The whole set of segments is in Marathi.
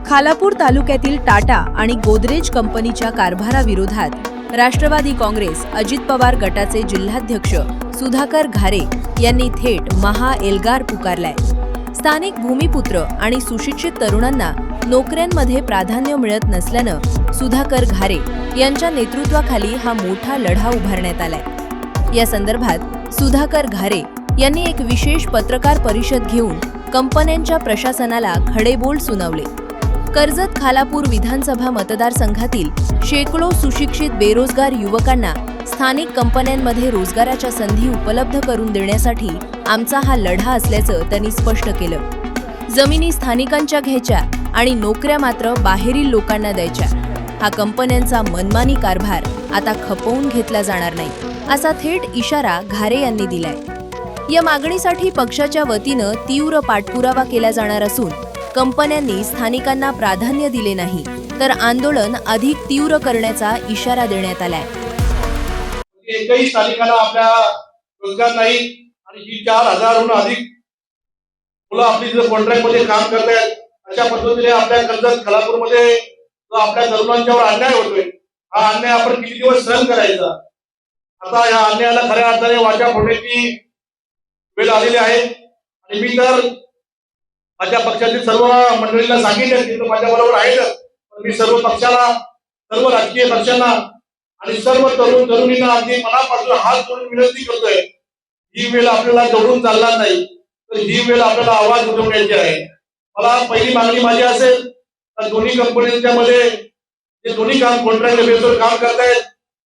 खालापूर तालुक्यातील टाटा आणि गोदरेज कंपनीच्या कारभाराविरोधात राष्ट्रवादी काँग्रेस अजित पवार गटाचे जिल्हाध्यक्ष सुधाकर घारे यांनी थेट महाएल्गार पुकारलाय। स्थानिक भूमिपुत्र आणि सुशिक्षित तरुणांना नोकऱ्यांमध्ये प्राधान्य मिळत नसल्यानं सुधाकर घारे यांच्या नेतृत्वाखाली हा मोठा लढा उभारण्यात आलाय। या संदर्भात सुधाकर घारे यांनी एक विशेष पत्रकार परिषद घेऊन कंपन्यांच्या प्रशासनाला खडेबोल सुनावले। कर्जत खालापूर विधानसभा मतदारसंघातील शेकडो सुशिक्षित बेरोजगार युवकांना स्थानिक कंपन्यांमध्ये रोजगाराच्या संधी उपलब्ध करून देण्यासाठी आमचा हा लढा असल्याचं त्यांनी स्पष्ट केलं। जमिनी स्थानिकांच्या घ्यायच्या आणि नोकऱ्या मात्र बाहेरील लोकांना द्यायच्या। हा कंपन्यांचा मनमानी कारभार आता खपवून घेतला जाणार नाही, असा थेट इशारा घारे यांनी दिलाय। या मागणीसाठी पक्षाच्या वतीनं तीव्र पाठपुरावा केला जाणार असून कंपन्यांनी स्थानिकांना प्राधान्य दिले नाही तर आंदोलन अधिक तीव्र करण्याचा इशारा देण्यात आलाय। एकही स्थानिकांना आपल्या रोजगार नाही आणि ही 4000हून अधिक मुलं आपली जर कॉन्ट्रॅक्ट मध्ये काम करतायत, अशा पद्धतीने आपल्या कर्जत खालापूरमध्ये जो आपल्या तरुणांच्यावर अन्याय होतोय, हा अन्याय आपण किती दिवस सहन करायचा। आता या अन्यायाला खऱ्या अर्थाने वाचा फोडण्याची वेळ आलेली आहे आणि मी तर माझ्या पक्षातील सर्व मंडळींना सांगितलं की माझ्या बरोबर आहेत, पण मी सर्व पक्षाला, सर्व राजकीय पक्षांना आणि सर्व तरुण तरुणींना अगदी मनापासून हात जोडून विनंती करतोय, ही वेळ आपल्याला जोडून चालणार नाही, तर ही वेळ आपल्याला आवाज उठवण्याची आहे। मला पहिली मागणी माझी असेल तर दोन्ही कंपन्यांच्या मध्ये जे दोन्ही काम कॉन्ट्रॅक्ट बेसवर काम करतायत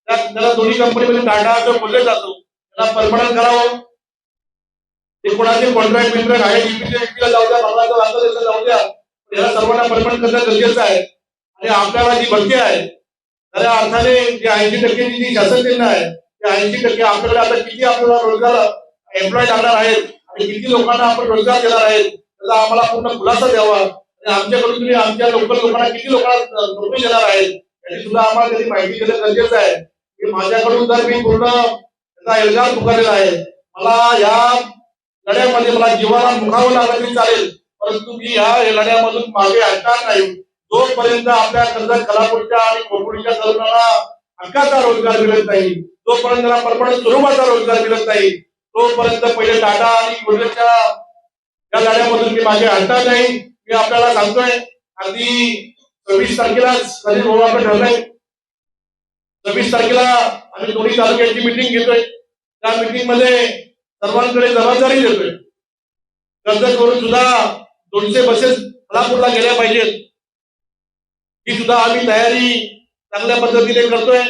त्याला दोन्ही कंपनीमध्ये टाटा असं बोलले जातो, त्याला परमनंट करावं। ते कोणाचे कॉन्ट्रॅक्ट बिंट्रॅक्ट आहे व्यक्तीला जाऊ द्या, बाबाचा अंतर जाऊ द्या, याला सर्वांना परमनंट करणं गरजेचं आहे। आणि आपल्याला जी भरती आहे खऱ्या अर्थाने जे 80% जी शासन आहे ते 80% आपल्याला आता किती आपल्याला रोजगार एम्प्लॉय लागणार आहेत आणि किती लोकांना आपण रोजगार देणार आहेत त्याचा आम्हाला पूर्ण खुलासा द्यावा आणि आमच्याकडून तुम्ही आमच्या लोकल लोकांना किती लोकांना नोकरी देणार आहेत याची सुद्धा आम्हाला त्याची माहिती देणं गरजेचं आहे। की माझ्याकडून तर मी पूर्ण त्याचा एल्गार पुकारलेला आहे। मला या लढ्यामध्ये मला जीवाला मुखावं लागलं तरी चालेल, परंतु मी या लढ्यामधून मागे हटणार नाही जोपर्यंत आपल्या कर्जत खालापूरच्या आणि कोकणच्या तरुणांना हक्काचा रोजगार मिळत नाही, जोपर्यंत त्यांना परमनंट स्वरूपाचा रोजगार मिळत नाही, तोपर्यंत पहिले टाटा आणि गोदरेजच्या या लढ्यामधून मी मागे हटणार नाही। मी आपल्याला सांगतोय अगदी 26 तारखेलाच आपण ठरलंय, 26 तारखेला आम्ही दोन्ही तालुक्यांची मीटिंग घेतोय। त्या मीटिंग मध्ये सर्वांकडे जबाबदारी देतोय। कर्जत करून सुद्धा 200 बसेस खालापूरला गेल्या पाहिजेत, ही सुद्धा आम्ही तयारी चांगल्या पद्धतीने करतोय।